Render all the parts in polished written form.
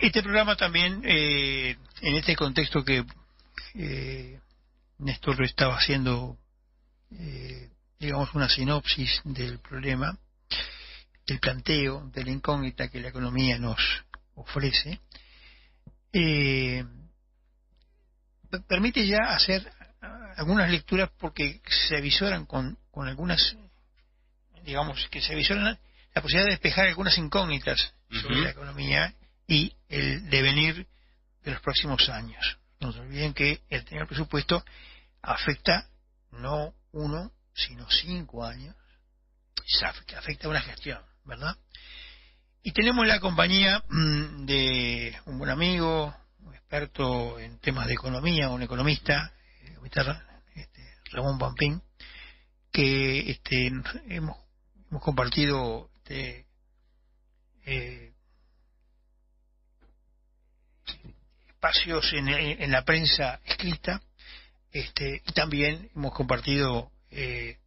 Este programa también, en este contexto que Néstor lo estaba haciendo, digamos, una sinopsis del problema, del planteo, de la incógnita que la economía nos ofrece, permite ya hacer algunas lecturas porque se avisoran con algunas, digamos, que se avisoran la posibilidad de despejar algunas incógnitas sobre la economía y el devenir de los próximos años. No se olviden que el tener presupuesto afecta no 1, sino 5 años, afecta una gestión, ¿verdad? Y tenemos la compañía de un buen amigo, un experto en temas de economía, un economista, Ramón Pampín, que hemos compartido espacios en la prensa escrita, y también hemos compartido en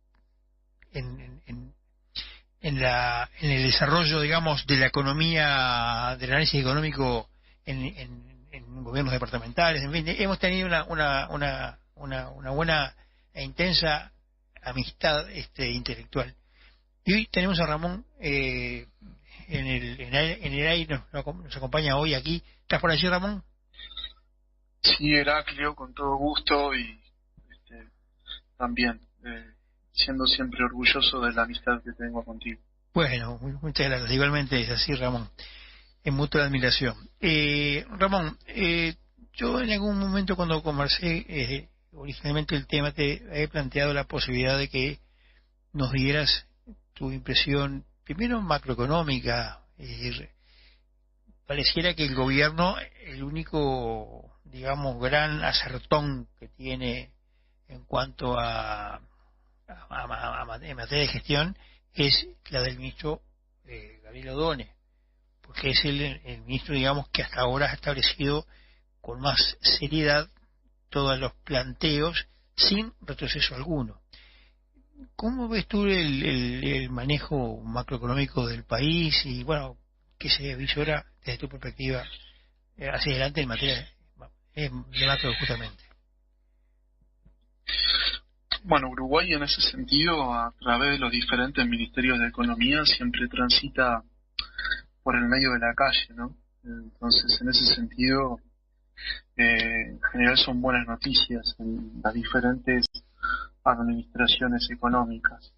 el desarrollo, digamos, de la economía, del análisis económico en gobiernos departamentales. En fin, hemos tenido una buena e intensa amistad intelectual. Y hoy tenemos a Ramón en el aire, nos acompaña hoy aquí. ¿Estás por allí, Ramón? Sí, Heraclio, con todo gusto, y también siendo siempre orgulloso de la amistad que tengo contigo. Bueno, muchas gracias. Igualmente es así, Ramón, en mutua admiración. Ramón, yo en algún momento cuando conversé originalmente el tema te he planteado la posibilidad de que nos dieras tu impresión, primero macroeconómica. Pareciera que el gobierno, el único, digamos, gran acertón que tiene en cuanto en materia de gestión es la del ministro Gabriel Odone, porque es el ministro, digamos, que hasta ahora ha establecido con más seriedad todos los planteos sin retroceso alguno. ¿Cómo ves tú el manejo macroeconómico del país y, bueno, qué se visora desde tu perspectiva hacia adelante en materia de macro justamente? Bueno, Uruguay en ese sentido, a través de los diferentes ministerios de economía, siempre transita por el medio de la calle, ¿no? Entonces, en ese sentido, en general son buenas noticias en las diferentes administraciones económicas.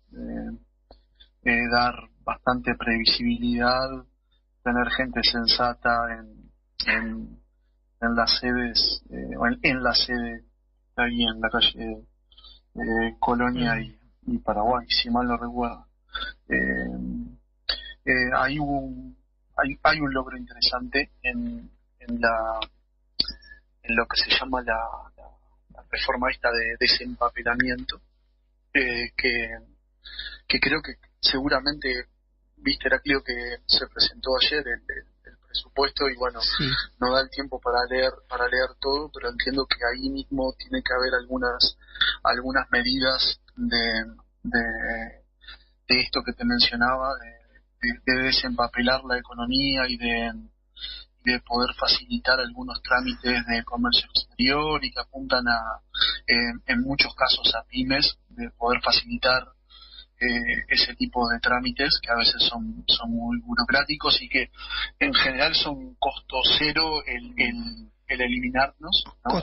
Dar bastante previsibilidad, tener gente sensata en las sedes, en la sede, ahí en la calle Colonia y Paraguay, si mal no recuerdo. Hay un logro interesante en lo que se llama la reforma esta de desempapelamiento, que creo que seguramente viste, Heraclio, que se presentó ayer el presupuesto, y bueno, sí, no da el tiempo para leer todo, pero entiendo que ahí mismo tiene que haber algunas medidas de esto que te mencionaba, de desempapelar la economía y de poder facilitar algunos trámites de comercio exterior, y que apuntan en muchos casos a pymes, de poder facilitar ese tipo de trámites que a veces son muy burocráticos y que en general son costo cero el eliminarnos, ¿no?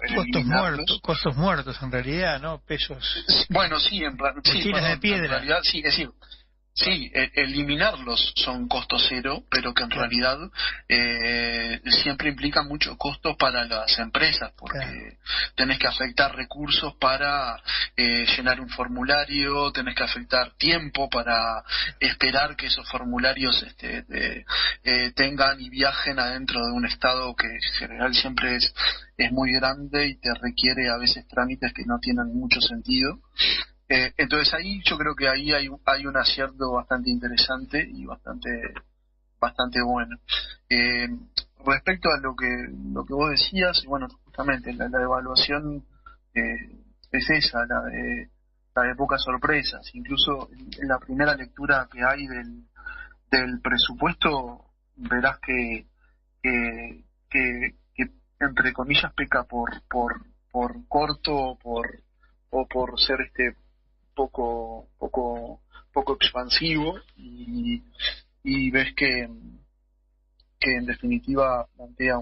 Costos muertos en realidad, ¿no? Pesos. Bueno, sí, en realidad sí, es decir, sí, eliminarlos son costo cero, pero que en realidad siempre implica mucho costo para las empresas, porque tenés que afectar recursos para llenar un formulario, tenés que afectar tiempo para esperar que esos formularios tengan y viajen adentro de un estado que en general siempre es muy grande y te requiere a veces trámites que no tienen mucho sentido. Entonces ahí yo creo que ahí hay un acierto bastante interesante y bastante bueno. Respecto a lo que vos decías, bueno, justamente la evaluación es esa, la de pocas sorpresas. Incluso en la primera lectura que hay del presupuesto, verás que que entre comillas peca por corto o por ser poco expansivo, y ves que en definitiva plantea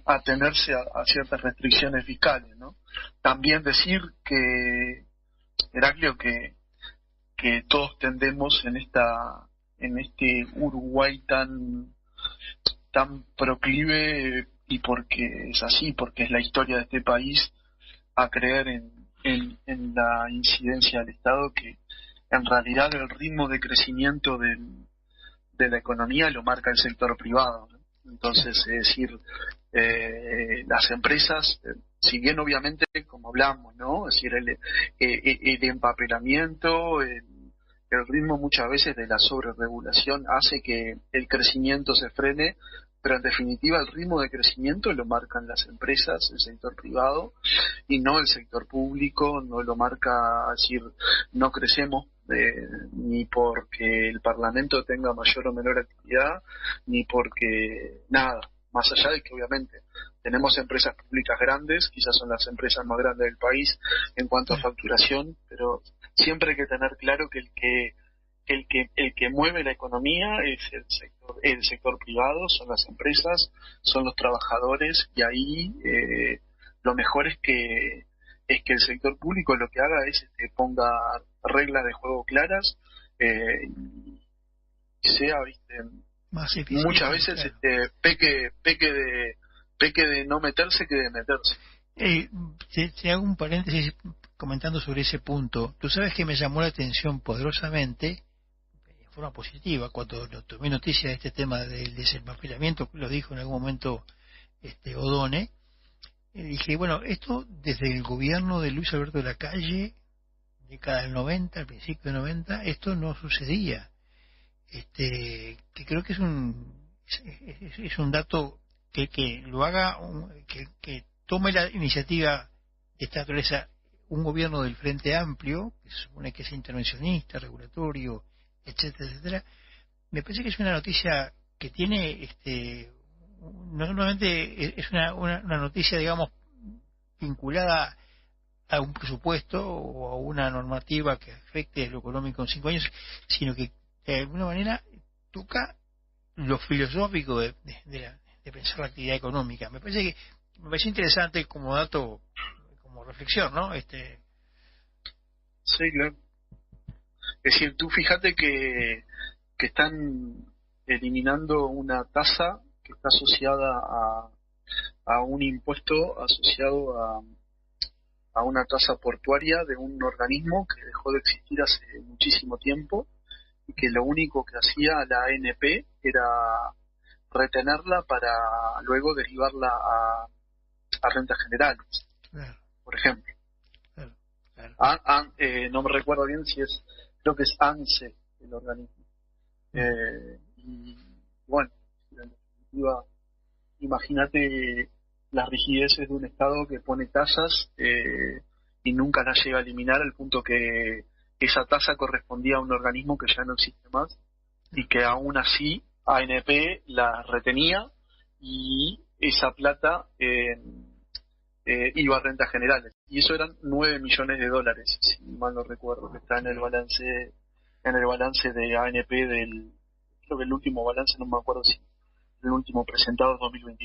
atenerse a ciertas restricciones fiscales, ¿no? También decir que, Heraclio, que todos tendemos en este Uruguay tan proclive, y porque es así, porque es la historia de este país, a creer en la incidencia del Estado, que en realidad el ritmo de crecimiento de la economía lo marca el sector privado, ¿no? Entonces, es decir, las empresas, si bien obviamente, como hablamos, ¿no? Es decir, el empapelamiento, el ritmo muchas veces de la sobreregulación hace que el crecimiento se frene, pero en definitiva el ritmo de crecimiento lo marcan las empresas, el sector privado, y no el sector público. No lo marca, es decir, no crecemos ni porque el Parlamento tenga mayor o menor actividad, ni porque nada, más allá de que obviamente tenemos empresas públicas grandes, quizás son las empresas más grandes del país en cuanto a facturación, pero siempre hay que tener claro que el que mueve la economía es el sector privado, son las empresas, son los trabajadores, y ahí lo mejor es que el sector público lo que haga es ponga reglas de juego claras, y sea, más eficiente, muchas veces claro. peque de no meterse que de meterse. Te hago un paréntesis comentando sobre ese punto. Tú sabes que me llamó la atención poderosamente, en forma positiva, cuando tomé noticia de este tema del desempapelamiento, lo dijo en algún momento Odone. Dije, bueno, esto desde el gobierno de Luis Alberto Lacalle, década del 90, al principio del 90, esto no sucedía. Que creo que es un dato que lo haga, que tome la iniciativa de esta naturaleza un gobierno del Frente Amplio, que se supone que es intervencionista, regulatorio, etcétera, etcétera. Me parece que es una noticia que tiene, no solamente es una noticia, digamos, vinculada a un presupuesto o a una normativa que afecte lo económico en 5 años, sino que de alguna manera toca lo filosófico de pensar la actividad económica. Me parece interesante como dato, como reflexión, ¿no? Sí, claro. Es decir, tú fíjate que están eliminando una tasa que está asociada a un impuesto asociado a una tasa portuaria de un organismo que dejó de existir hace muchísimo tiempo, y que lo único que hacía la ANP era retenerla para luego derivarla a rentas generales, claro, por ejemplo. Claro. No me recuerdo bien si creo que es ANSE el organismo. Y bueno, en definitiva, imagínate las rigideces de un Estado que pone tasas y nunca las llega a eliminar, al punto que esa tasa correspondía a un organismo que ya no existe más, y que aún así ANP la retenía, y esa plata iba a rentas generales, y eso eran $9 millones, si mal no recuerdo, que está en el balance de ANP creo que el último balance, no me acuerdo si el último presentado es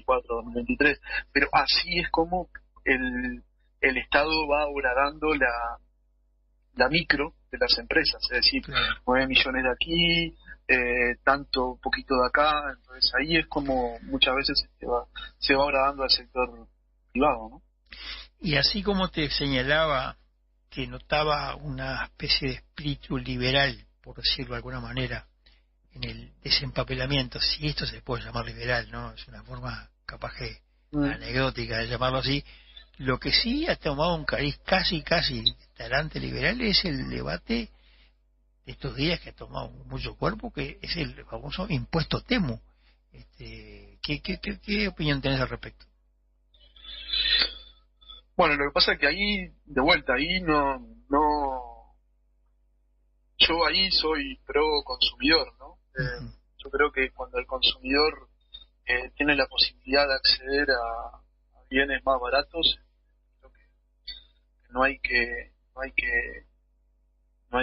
2024-2023, pero así es como el Estado va horadando la micro de las empresas, es decir, 9 millones de aquí, tanto poquito de acá. Entonces ahí es como muchas veces se va horadando al sector privado, ¿no? Y así como te señalaba que notaba una especie de espíritu liberal, por decirlo de alguna manera, en el desempapelamiento, si esto se puede llamar liberal, ¿no? Es una forma capaz que anecdótica de llamarlo así. Lo que sí ha tomado un cariz casi talante liberal es el debate de estos días, que ha tomado mucho cuerpo, que es el famoso impuesto Temu. ¿Qué opinión tenés al respecto? Bueno, lo que pasa es que ahí, de vuelta, ahí no yo ahí soy pro consumidor, ¿no? Yo creo que cuando el consumidor tiene la posibilidad de acceder a bienes más baratos. Creo que no hay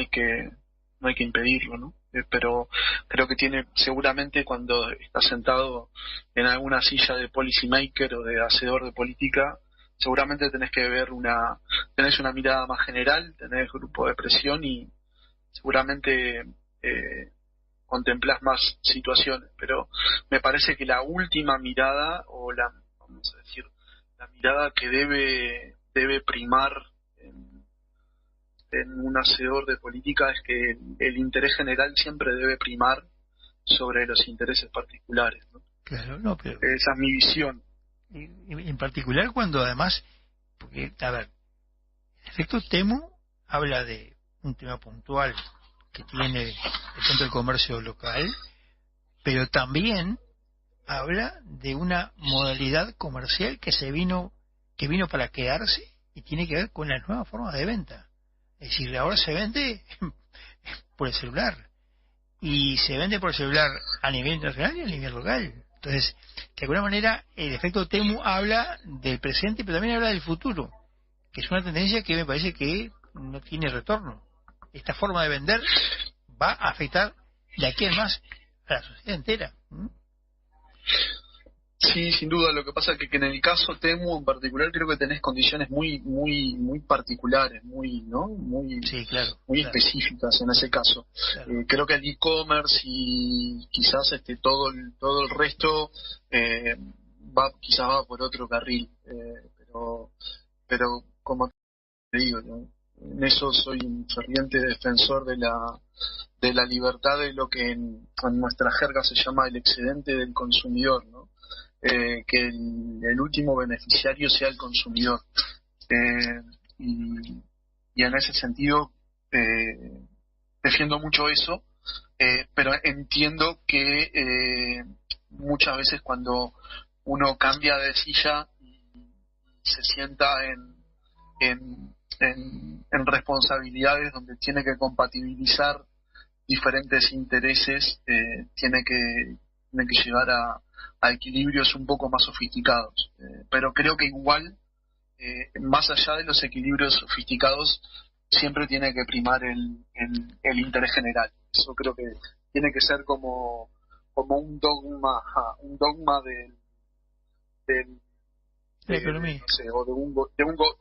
que impedirlo, ¿no? Pero creo que seguramente cuando estás sentado en alguna silla de policy maker o de hacedor de política, seguramente tenés una mirada más general, tenés grupo de presión y seguramente contemplás más situaciones, pero me parece que la última mirada, o vamos a decir, la mirada que debe primar en un hacedor de política es que el interés general siempre debe primar sobre los intereses particulares, ¿no? Claro, no, pero esa es mi visión. En particular cuando además, porque, a ver, el efecto Temu habla de un tema puntual que tiene el centro del comercio local, pero también habla de una modalidad comercial que vino para quedarse y tiene que ver con las nuevas formas de venta. Es decir, ahora se vende por el celular y se vende por el celular a nivel internacional y a nivel local. Entonces, de alguna manera, el efecto Temu habla del presente, pero también habla del futuro, que es una tendencia que me parece que no tiene retorno. Esta forma de vender va a afectar de aquí en más a la sociedad entera. Sí, sin duda. Lo que pasa es que en el caso Temu en particular creo que tenés condiciones muy particulares, sí, claro, muy específicas en ese caso. Claro. Creo que el e-commerce y quizás todo el resto quizás va por otro carril, pero como te digo, ¿no? En eso soy un ferviente defensor de la libertad de lo que en nuestra jerga se llama el excedente del consumidor, ¿no? Que el último beneficiario sea el consumidor, y en ese sentido defiendo mucho eso, pero entiendo que muchas veces cuando uno cambia de silla y se sienta en responsabilidades donde tiene que compatibilizar diferentes intereses, tiene que llegar a equilibrios un poco más sofisticados, pero creo que igual, más allá de los equilibrios sofisticados, siempre tiene que primar el interés general. Eso creo que tiene que ser como un dogma de la economía, no sé, o de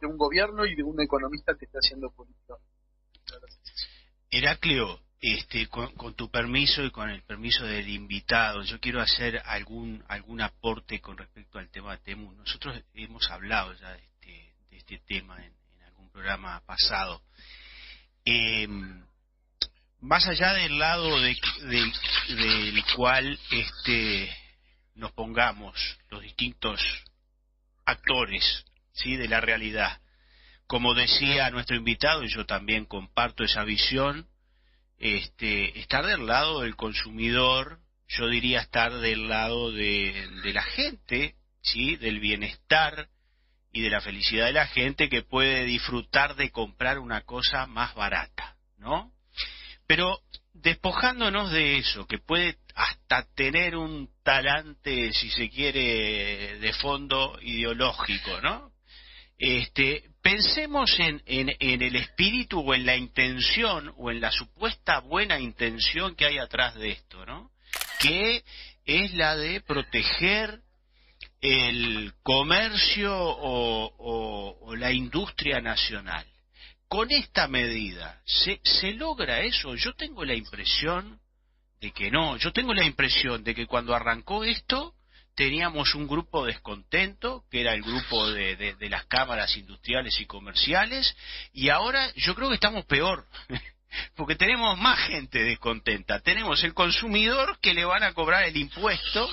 un gobierno y de un economista que está haciendo política. Heraclio, con tu permiso y con el permiso del invitado, yo quiero hacer algún aporte con respecto al tema de Temu. Nosotros hemos hablado ya de este tema en algún programa pasado. Más allá del lado del cual nos pongamos los distintos actores, ¿sí?, de la realidad. Como decía nuestro invitado, y yo también comparto esa visión, estar del lado del consumidor, yo diría estar del lado de la gente, ¿sí?, del bienestar y de la felicidad de la gente que puede disfrutar de comprar una cosa más barata, ¿no? Pero despojándonos de eso, que puede hasta tener un talante, si se quiere, de fondo ideológico, ¿no? Pensemos en el espíritu o en la intención o en la supuesta buena intención que hay atrás de esto, ¿no? Que es la de proteger el comercio o la industria nacional. Con esta medida, ¿se logra eso? Yo tengo la impresión de que no. Yo tengo la impresión de que cuando arrancó esto teníamos un grupo descontento, que era el grupo de las cámaras industriales y comerciales, y ahora yo creo que estamos peor, porque tenemos más gente descontenta. Tenemos el consumidor que le van a cobrar el impuesto,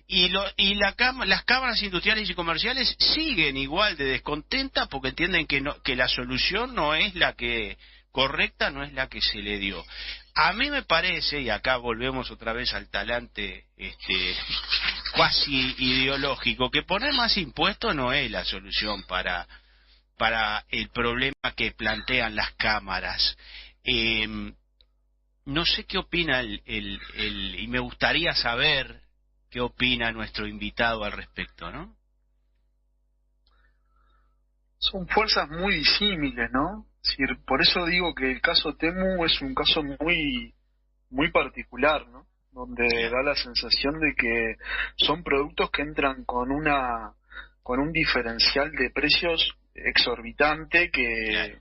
y las cámaras industriales y comerciales siguen igual de descontentas porque entienden que la solución no es la que correcta, no es la que se le dio. A mí me parece, y acá volvemos otra vez al talante cuasi ideológico, que poner más impuestos no es la solución para el problema que plantean las cámaras. No sé qué opina y me gustaría saber qué opina nuestro invitado al respecto, ¿no? Son fuerzas muy disímiles, ¿no? Es decir, por eso digo que el caso Temu es un caso muy muy particular, ¿no? Donde da la sensación de que son productos que entran con un diferencial de precios exorbitante que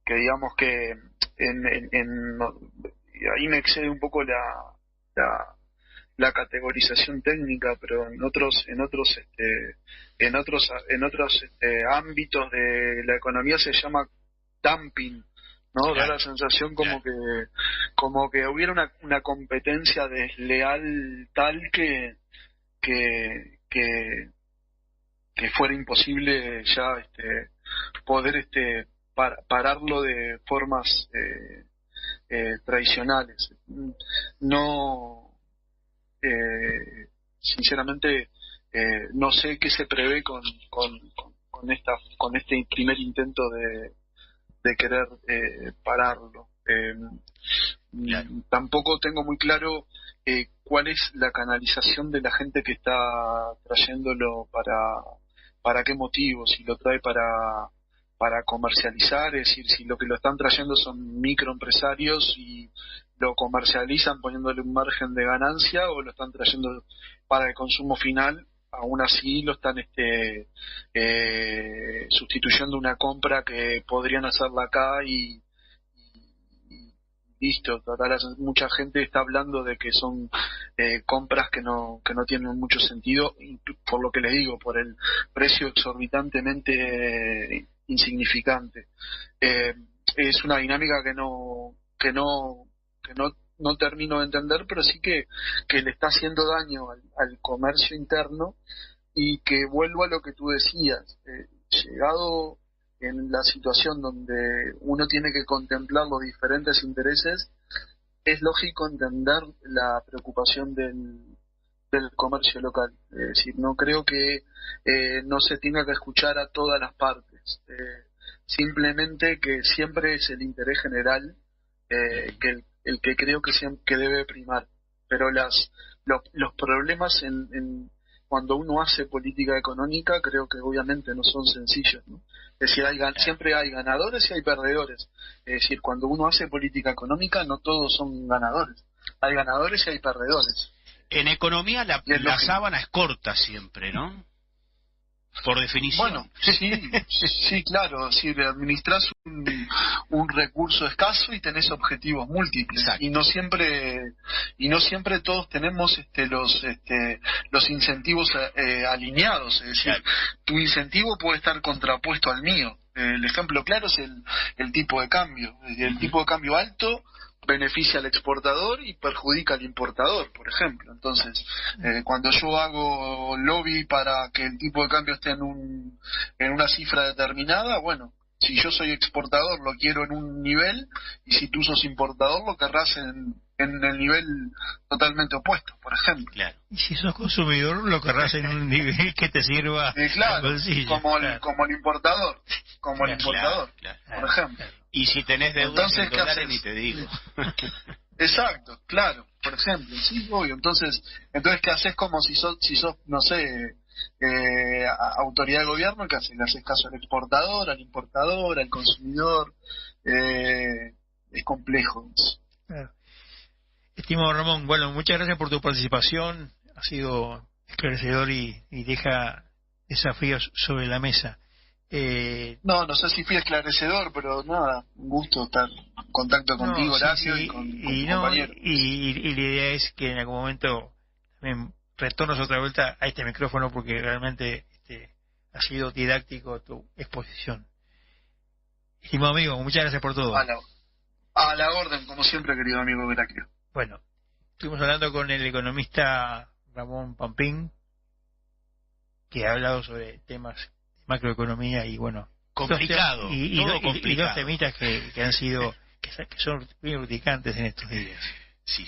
digamos que ahí me excede un poco la categorización técnica, pero en otros ámbitos de la economía se llama dumping, ¿no? Da la sensación como que hubiera una competencia desleal tal que fuera imposible ya poder pararlo de formas tradicionales. No, sinceramente no sé qué se prevé con este primer intento de querer pararlo. Tampoco tengo muy claro cuál es la canalización de la gente que está trayéndolo, para qué motivo, si lo trae para comercializar, es decir, si lo que lo están trayendo son microempresarios y lo comercializan poniéndole un margen de ganancia, o lo están trayendo para el consumo final. Aún así lo están sustituyendo una compra que podrían hacerla acá y listo. Total, mucha gente está hablando de que son compras que no tienen mucho sentido, por lo que le digo, por el precio exorbitantemente insignificante. Es una dinámica que no termino de entender, pero sí que le está haciendo daño al comercio interno, y que vuelvo a lo que tú decías, llegado en la situación donde uno tiene que contemplar los diferentes intereses, es lógico entender la preocupación del comercio local. Es decir, no creo que no se tenga que escuchar a todas las partes, simplemente que siempre es el interés general que el que creo que debe primar. Pero los problemas cuando uno hace política económica, creo que obviamente no son sencillos, ¿no? Es decir, siempre hay ganadores y hay perdedores. Es decir, cuando uno hace política económica, no todos son ganadores. Hay ganadores y hay perdedores. En economía la sábana es corta siempre, ¿no? Por definición. Bueno, sí, claro. Si administras un recurso escaso y tenés objetivos múltiples. Exacto. Y no siempre todos tenemos los incentivos alineados. Es decir, tu incentivo puede estar contrapuesto al mío. El ejemplo claro es el tipo de cambio. El tipo de cambio alto beneficia al exportador y perjudica al importador, por ejemplo. Entonces, cuando yo hago lobby para que el tipo de cambio esté en una cifra determinada, bueno, si yo soy exportador lo quiero en un nivel, y si tú sos importador lo querrás en el nivel totalmente opuesto, por ejemplo. Claro. Y si sos consumidor lo querrás en un nivel que te sirva claro, como el importador, claro, por ejemplo. Y si tenés deudas en ¿qué dólares haces? ni te digo. Exacto, claro, por ejemplo, sí, obvio. Entonces ¿qué haces? Como si sos no sé, autoridad de gobierno, ¿qué haces? Le haces caso al exportador, al importador, al consumidor. Es complejo eso. Claro. Estimado Ramón, bueno, muchas gracias por tu participación. Ha sido esclarecedor y deja desafíos sobre la mesa. No sé si fui esclarecedor, pero nada, un gusto estar en contacto contigo, Horacio, y con tu compañero. Y la idea es que en algún momento también retornes otra vuelta a este micrófono, porque realmente ha sido didáctico tu exposición. Estimado amigo, muchas gracias por todo. A la orden, como siempre, querido amigo Heraclio. Bueno, estuvimos hablando con el economista Ramón Pampín, que ha hablado sobre temas macroeconomía y bueno, complicado, y dos temitas que han sido que son muy urticantes en estos días. Sí.